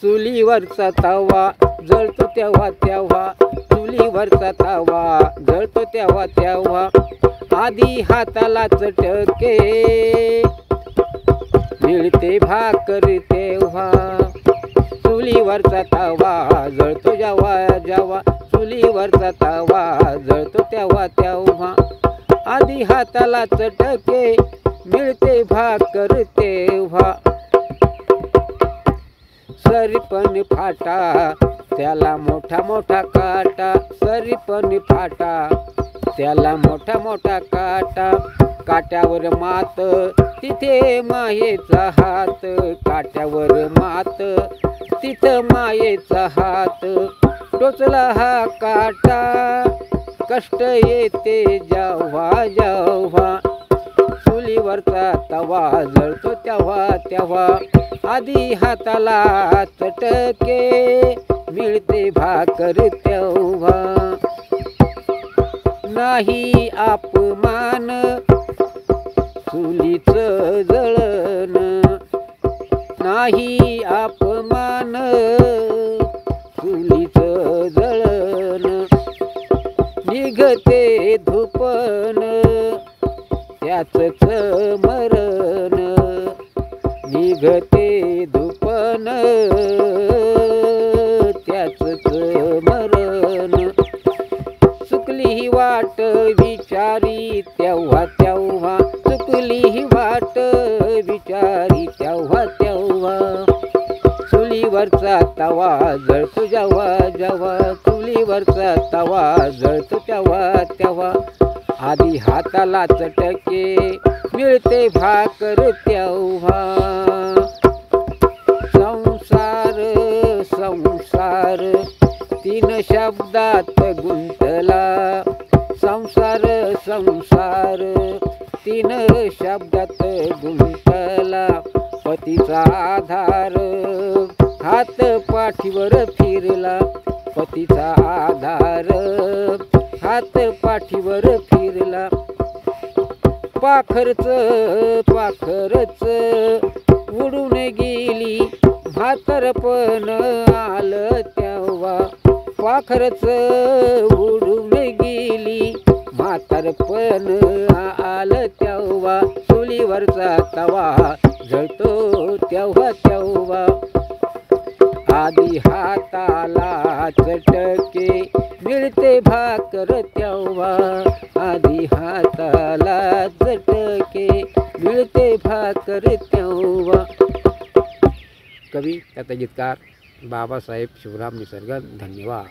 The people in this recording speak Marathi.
चुलीवरचा तवा जळतो तेव्हा तेव्हा, चुलीवरचा तवा जळतो तेव्हा तेव्हा, आधी हाताला चटके मिळते भाकर तेव्हा. चुलीवरचा तवा जळतो जेव्हा जेव्हा, चुलीवरचा तवा जळतो तेव्हा तेव्हा, आधी हाताला चटके मिळते भाकर तेव्हा. सरीपण फाटा त्याला मोठा मोठा काटा, सरीपण फाटा त्याला मोठा मोठा काटा, काट्यावर मात तिथे मायेचा हात, काट्यावर मात तिथं मायेचा हात. टोचला हा काटा कष्ट येते जेव्हा जेव्हा, चुलीवरचा तवा जळतो तेव्हा तेव्हा, आधी हाताला चटके मिळते भाकर तेव्हा. नाही अपमान चुलीचं जळण, नाही अपमान चुलीचं जळण, निघते धुपण त्याचंच मरण, निघते धुपण त्याचंच मरण. चुकली ही वाट विचारी तेव्हा तेव्हा, चुकली ही वाट विचारी तेव्हा तेव्हा, चुलीवरचा तवा जळतो जेव्हा जेव्हा, चुलीवरचा तवा जळतो तेव्हा तेव्हा, आधी हाताला चटके मिळते भाकर तेव्हा. संसार संसार तीन शब्दात गुंतला, संसार संसार तीन शब्दात गुंतला, पतीचा आधार हात पाठीवर फिरला, पतीचा आधार हात पाठीवर फिरला. पाखरच पाखरच उडून गेली म्हातारपण आलं तेव्हा, पाखरच उडून गेली म्हातारपण आलं तेव्हा, चुलीवरचा तवा जळतो तेव्हा तेव्हा, आधी हाताला चटके मिळते भाकर तेव्हा, आधी हाताला चटके मिळते भाकर तेव्हा. कवी तथा गीतकार बाबासाहेब शिवराम निसर्ग. धन्यवाद.